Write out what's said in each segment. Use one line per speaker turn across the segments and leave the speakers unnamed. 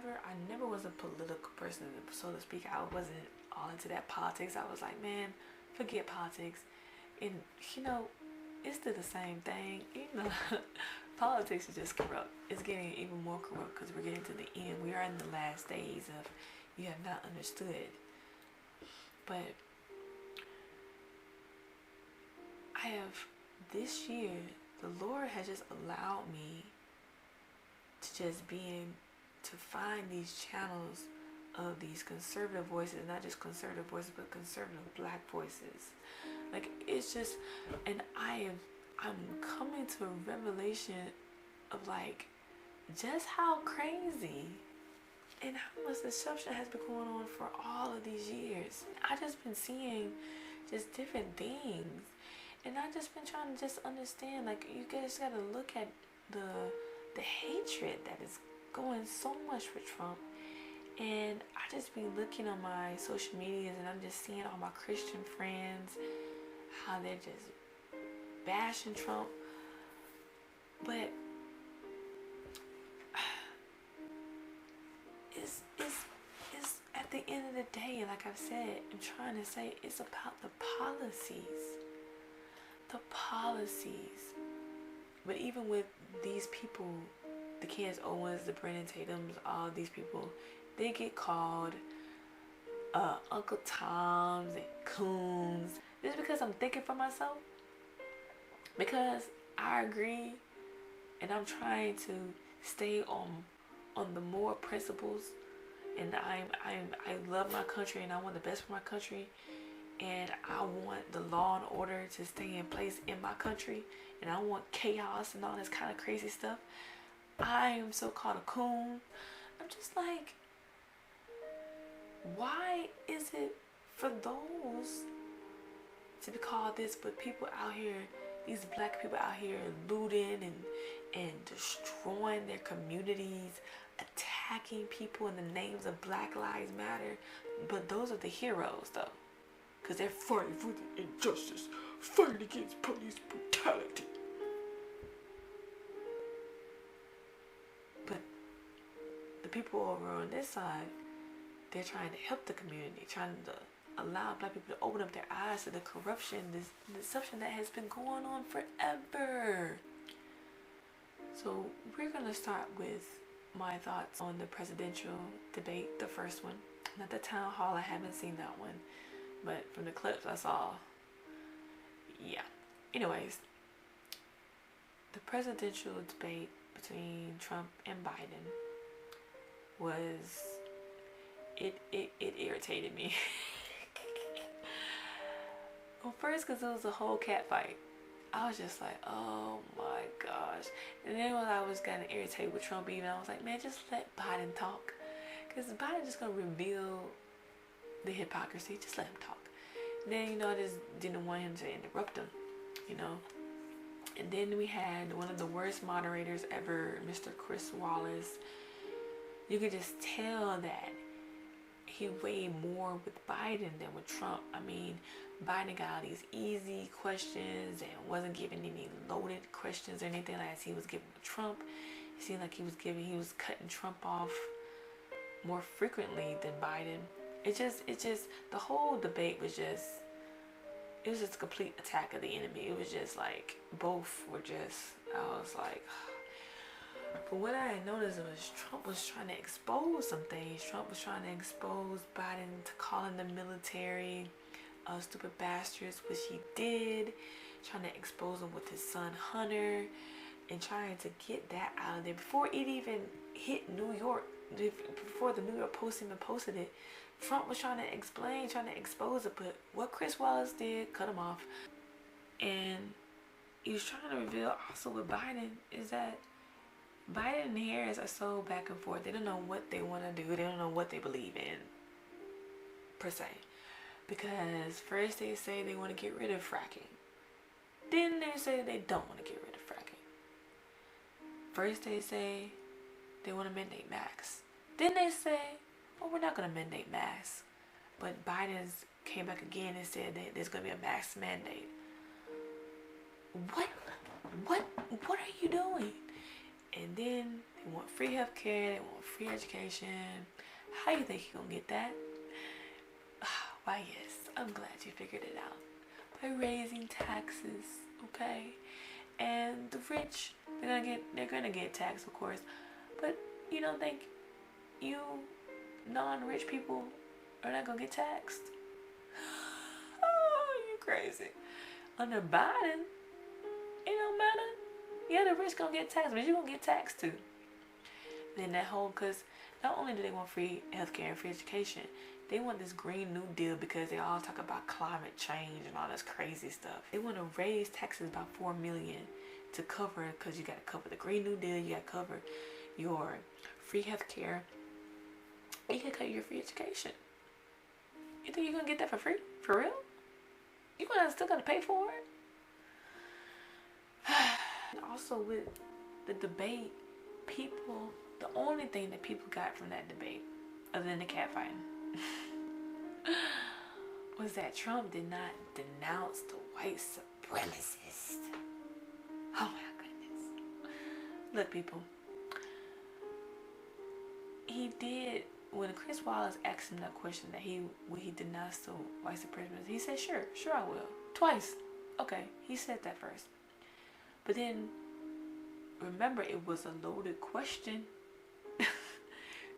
I never was a political person, so to speak. I wasn't all into that politics. I was like, man, forget politics. And you know, it's still the same thing. You know, politics is just corrupt. It's getting even more corrupt because we're getting to the end. We are in the last days of you have not understood. But I have this year, the Lord has just allowed me to just to find these channels of these conservative voices, not just conservative voices, but conservative black voices. Like, it's just, and I'm coming to a revelation of like just how crazy and how much deception has been going on for all of these years. I just been seeing just different things, and I just been trying to just understand, like, you guys gotta look at the hatred that is going so much for Trump. And I just be looking on my social medias, and I'm just seeing all my Christian friends, how they're just bashing Trump. But it's at the end of the day, like I've said, I'm trying to say, it's about the policies. The policies. But even with these people, the Candace Owens, the Brennan Tatums, all these people, they get called Uncle Toms and Coons. Just because I'm thinking for myself. Because I agree, and I'm trying to stay on the moral principles, and I love my country, and I want the best for my country, and I want the law and order to stay in place in my country, and I want chaos and all this kind of crazy stuff. I am so called a coon. I'm just like, why is it for those to be called this, but people out here, these black people out here looting and destroying their communities, attacking people in the names of Black Lives Matter, but those are the heroes though, because they're fighting for the injustice, fighting against police brutality. But the people over on this side, they're trying to help the community, trying to allow black people to open up their eyes to the corruption, this deception that has been going on forever. So we're going to start with my thoughts on the presidential debate, the first one. Not the town hall, I haven't seen that one, but from the clips I saw, yeah. Anyways, the presidential debate between Trump and Biden was, it irritated me. Well, first, because it was a whole cat fight. I was just like, oh my gosh. And then when I was getting irritated with Trump even, I was like, man, just let Biden talk. Because Biden just going to reveal the hypocrisy. Just let him talk. And then, you know, I just didn't want him to interrupt him, you know. And then we had one of the worst moderators ever, Mr. Chris Wallace. You could just tell that he weighed more with Biden than with Trump. I mean, Biden got all these easy questions and wasn't giving any loaded questions or anything like as he was giving with Trump. It seemed like he was cutting Trump off more frequently than Biden. It just, the whole debate was just, it was just a complete attack of the enemy. It was just like, both were just, I was like, but what I noticed was Trump was trying to expose some things. Trump was trying to expose Biden to calling the military stupid bastards, which he did. Trying to expose him with his son Hunter, and trying to get that out of there before it even hit New York. Before the New York Post even posted it, Trump was trying to explain, trying to expose it. But what Chris Wallace did, cut him off. And he was trying to reveal also with Biden is that Biden and Harris are so back and forth. They don't know what they want to do. They don't know what they believe in, per se. Because first they say they want to get rid of fracking. Then they say they don't want to get rid of fracking. First they say they want to mandate masks. Then they say, oh, we're not going to mandate masks. But Biden's came back again and said that there's going to be a mask mandate. What are you doing? And then they They want free healthcare. They want free education. How you think you're gonna get that? Why, yes, I'm glad you figured it out. By raising taxes, okay? And the rich, they're gonna get taxed, of course. But you don't think you non-rich people are not gonna get taxed? Oh, you crazy. Under Biden, it don't matter. Yeah, the rich gonna get taxed, but you gonna get taxed too. Then that whole, cause not only do they want free healthcare and free education, they want this Green New Deal because they all talk about climate change and all this crazy stuff. They want to raise taxes by $4 million to cover, because you got to cover the Green New Deal, you got to cover your free healthcare, you can cut your free education. You think you're gonna get that for free? For real? You gonna still gotta pay for it? And also with the debate, people, the only thing that people got from that debate, other than the catfighting, was that Trump did not denounce the white supremacists. Oh my goodness. Look, people, he did, when Chris Wallace asked him that question, that would he denounce the white supremacists, he said, sure I will. Twice. Okay, he said that first. But then, remember, it was a loaded question.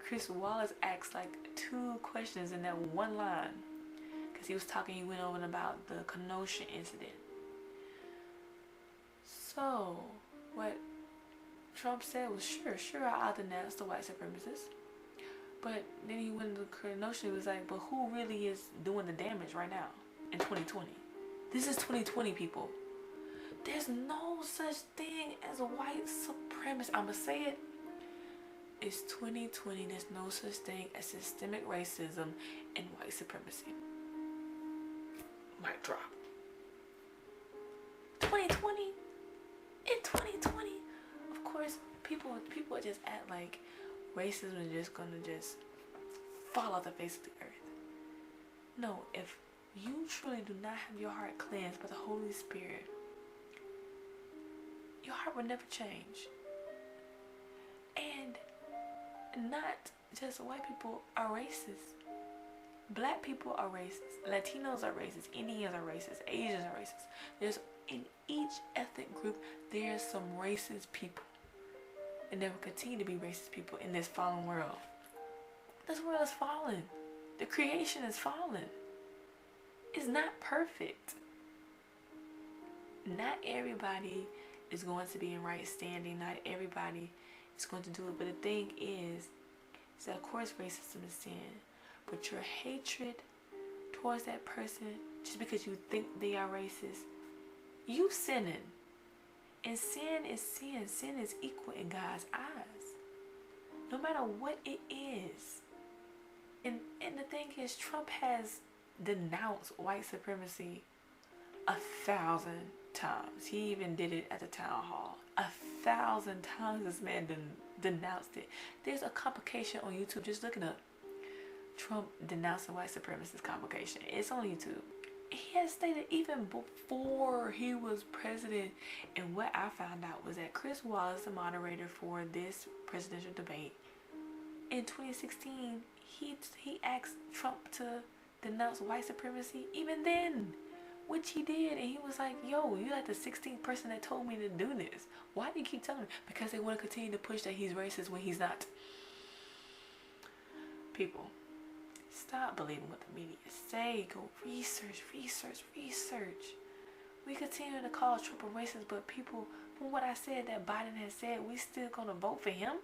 Chris Wallace asked like 2 questions in that one line. Because he was talking, he went over about the Kenosha incident. So, what Trump said was, sure, I'll denounce the white supremacists. But then he went to Kenosha, he was like, but who really is doing the damage right now in 2020? This is 2020, people. There's no such thing as a white supremacist. I'm going to say it. It's 2020. There's no such thing as systemic racism and white supremacy. Mic drop. 2020? In 2020? Of course, people just act like racism is just going to just fall off the face of the earth. No, if you truly do not have your heart cleansed by the Holy Spirit, your heart will never change. And not just white people are racist. Black people are racist. Latinos are racist. Indians are racist. Asians are racist. There's, in each ethnic group, there's some racist people. And there will continue to be racist people in this fallen world. This world is fallen. The creation is fallen. It's not perfect. Not everybody is going to be in right standing. Not everybody is going to do it. But the thing is that of course racism is sin. But your hatred towards that person, just because you think they are racist, you sinning. And sin is sin. Sin is equal in God's eyes. No matter what it is. And the thing is, Trump has denounced white supremacy 1,000 times. He even did it at the town hall. 1,000 times this man denounced it. There's a complication on YouTube. Just look it up. Trump denouncing white supremacist complication. It's on YouTube. He has stated even before he was president. And what I found out was that Chris Wallace, the moderator for this presidential debate, in 2016, he asked Trump to denounce white supremacy even then, which he did. And he was like, yo, you're like the 16th person that told me to do this. Why do you keep telling me? Because they want to continue to push that he's racist when he's not. People, stop believing what the media say. Go research. We continue to call Trump a racist, but people, from what I said that Biden has said, we still gonna vote for him?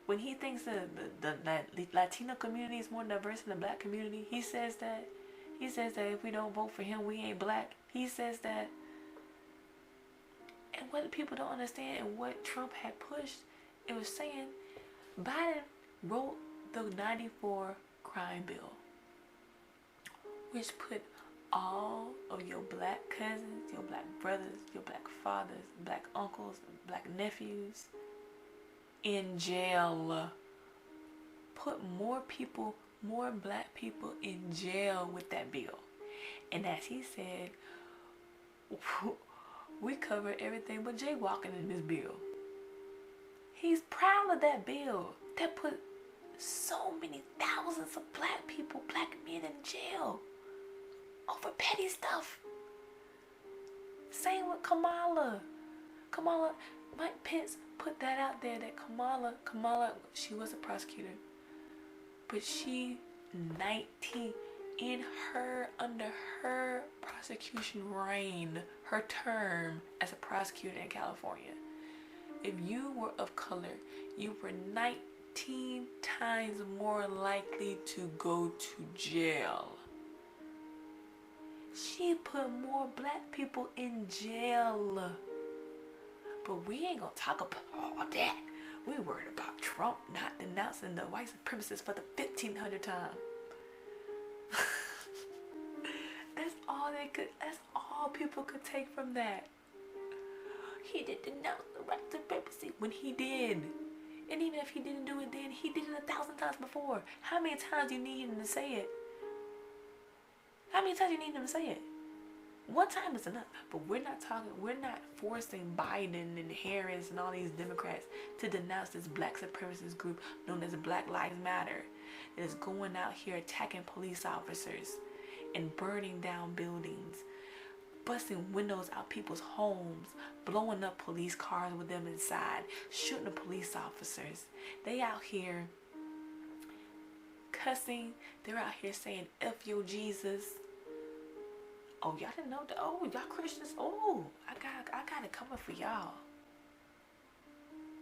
When he thinks that the Latino community is more diverse than the black community, he says that if we don't vote for him, we ain't black. He says that. And what people don't understand, and what Trump had pushed, it was saying Biden wrote the 94 crime bill, which put all of your black cousins, your black brothers, your black fathers, black uncles, black nephews in jail. Put more black people in jail with that bill. And as he said, we cover everything but jaywalking in this bill. He's proud of that bill that put so many thousands of black people, black men in jail over petty stuff. Same with Kamala. Mike Pence put that out there that Kamala, she was a prosecutor, but she 19 under her prosecution reign, her term as a prosecutor in California. If you were of color, you were 19 times more likely to go to jail. She put more black people in jail. But we ain't gonna talk about all that. We worried about Trump not denouncing the white supremacists for the 1500th time. That's all people could take from that. He did denounce the white supremacy when he did. And even if he didn't do it then, he did it 1,000 times before. How many times do you need him to say it? How many times do you need him to say it? One time is enough. But we're not forcing Biden and Harris and all these Democrats to denounce this black supremacist group known as Black Lives Matter that is going out here attacking police officers and burning down buildings, busting windows out people's homes, blowing up police cars with them inside, shooting the police officers. They out here cussing. They're out here saying F your Jesus. Oh, y'all didn't know that? Oh, y'all Christians. Oh, I got it coming for y'all.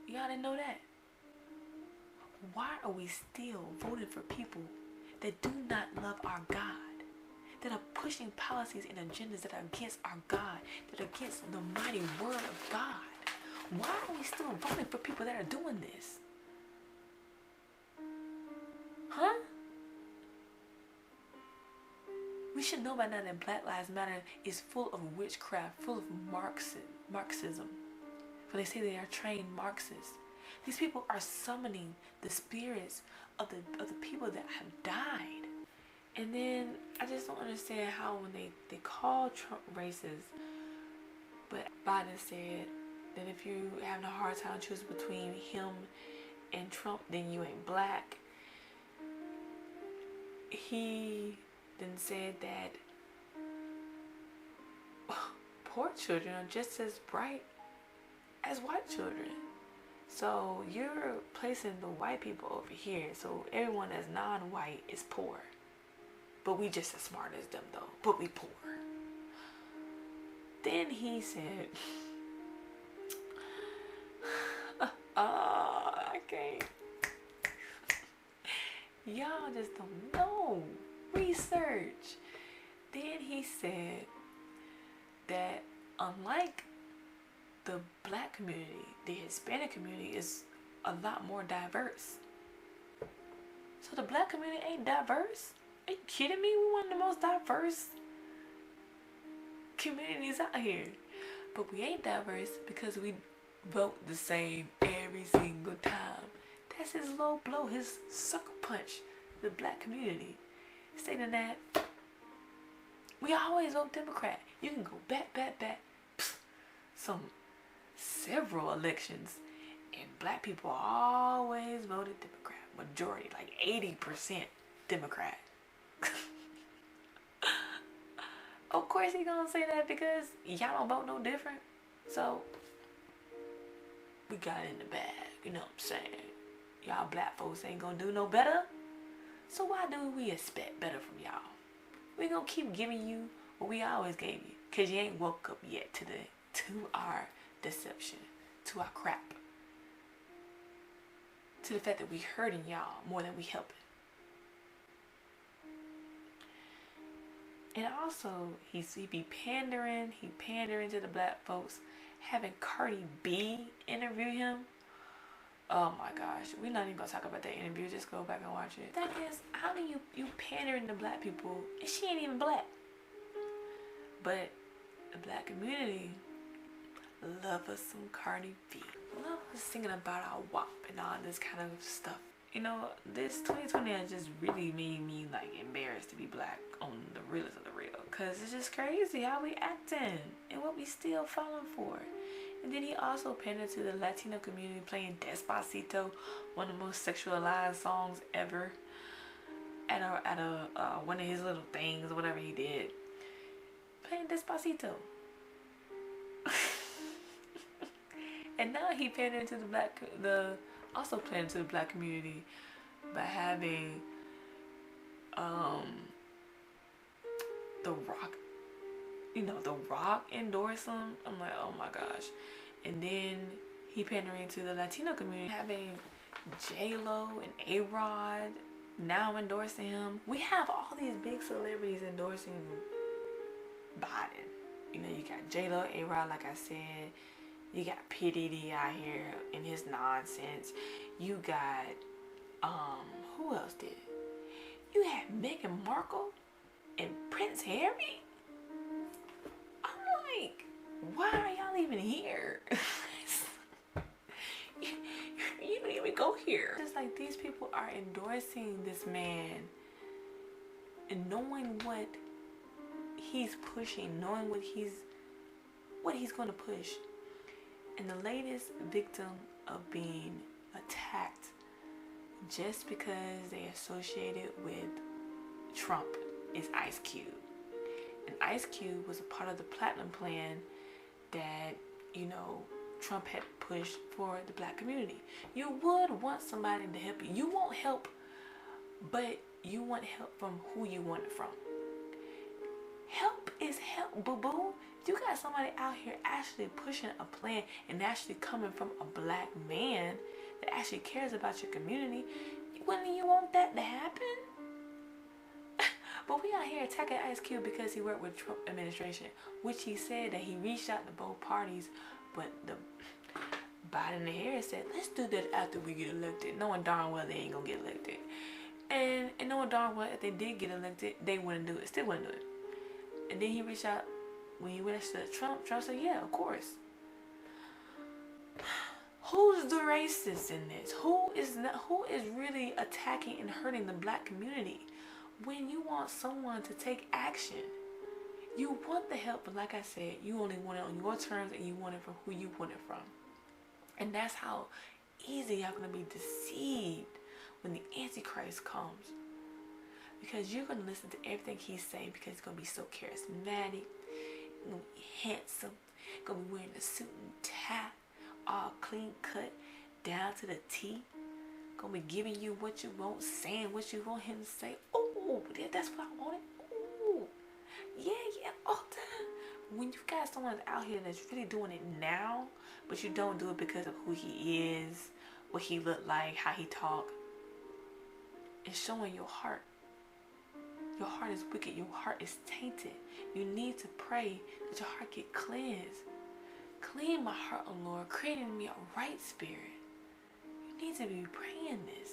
Y'all didn't know that? Why are we still voting for people that do not love our God? That are pushing policies and agendas that are against our God, that are against the mighty word of God? Why are we still voting for people that are doing this? Huh? We should know by now that Black Lives Matter is full of witchcraft, full of Marxism. For they say they are trained Marxists. These people are summoning the spirits of the people that have died. And then I just don't understand how when they call Trump racist, but Biden said that if you having a hard time choosing between him and Trump, then you ain't black. He then said that poor children are just as bright as white children. So you're placing the white people over here, so everyone that's non-white is poor. But we just as smart as them though, but we poor. Then he said, I can't. Y'all just don't know. Research. Then he said that unlike the black community, the Hispanic community is a lot more diverse. So the black community ain't diverse? Are you kidding me? We're one of the most diverse communities out here. But we ain't diverse because we vote the same every single time. That's his low blow, his sucker punch to the black community. Stating that we always vote Democrat. You can go back. Several elections, and black people always voted Democrat. Majority, like 80% Democrat. Of course he gonna say that because y'all don't vote no different. So we got it in the bag, you know what I'm saying? Y'all black folks ain't gonna do no better. So why do we expect better from y'all? We gonna keep giving you what we always gave you, cause you ain't woke up yet to our deception, to our crap, to the fact that we hurting y'all more than we helping. And also, he be pandering to the black folks, having Cardi B interview him. Oh my gosh, we're not even gonna talk about that interview. Just go back and watch it. That is, how do you pandering to black people and she ain't even black? But the black community love us some Cardi B. Love us singing about our WAP and all this kind of stuff. You know, this 2020 has just really made me like embarrassed to be black on the realest of the real. Cause it's just crazy how we acting and what we still falling for. And then he also pandered to the Latino community playing Despacito, one of the most sexualized songs ever, at a one of his little things or whatever he did, playing Despacito. And now he pandered to also playing to the black community by having The Rock, The Rock endorse him. I'm like, oh my gosh. And then he pandering to the Latino community, having J-Lo and A-Rod now endorsing him. We have all these big celebrities endorsing Biden. You got J-Lo, A-Rod, like I said. You got P. Diddy out here in his nonsense. You got, who else did it? You had Meghan Markle and Prince Harry. I'm like, why are y'all even here? You don't even go here. Just like these people are endorsing this man and knowing what he's pushing, knowing what he's going to push. And the latest victim of being attacked just because they associated with Trump is Ice Cube. And Ice Cube was a part of the Platinum Plan that, Trump had pushed for the black community. You would want somebody to help you. You won't help, but you want help from who you want it from. Help is help, boo-boo. You got somebody out here actually pushing a plan and actually coming from a black man that actually cares about your community. Wouldn't you want that to happen? But we out here attacking Ice Cube because he worked with Trump administration, which he said that he reached out to both parties, but the Biden and Harris said, let's do that after we get elected, knowing darn well they ain't gonna get elected. And knowing darn well if they did get elected, they wouldn't do it, still wouldn't do it. And then he reached out, when he went to Trump said, yeah, of course. Who's the racist in this? Who is really attacking and hurting the black community? When you want someone to take action, you want the help, but like I said, you only want it on your terms and you want it from who you want it from. And that's how easy y'all gonna be deceived when the Antichrist comes. Because you're gonna listen to everything he's saying because he's gonna be so charismatic, gonna be handsome, gonna be wearing a suit and tie, all clean cut, down to the T. Gonna be giving you what you want, saying what you want him to say. Oh, that's what I wanted. Oh, yeah, all the time. When you got someone out here that's really doing it now, but you don't do it because of who he is, what he looked like, how he talk, it's showing your heart. Your heart is wicked. Your heart is tainted. You need to pray that your heart get cleansed. Clean my heart, O Lord. Create in me a right spirit. You need to be praying this.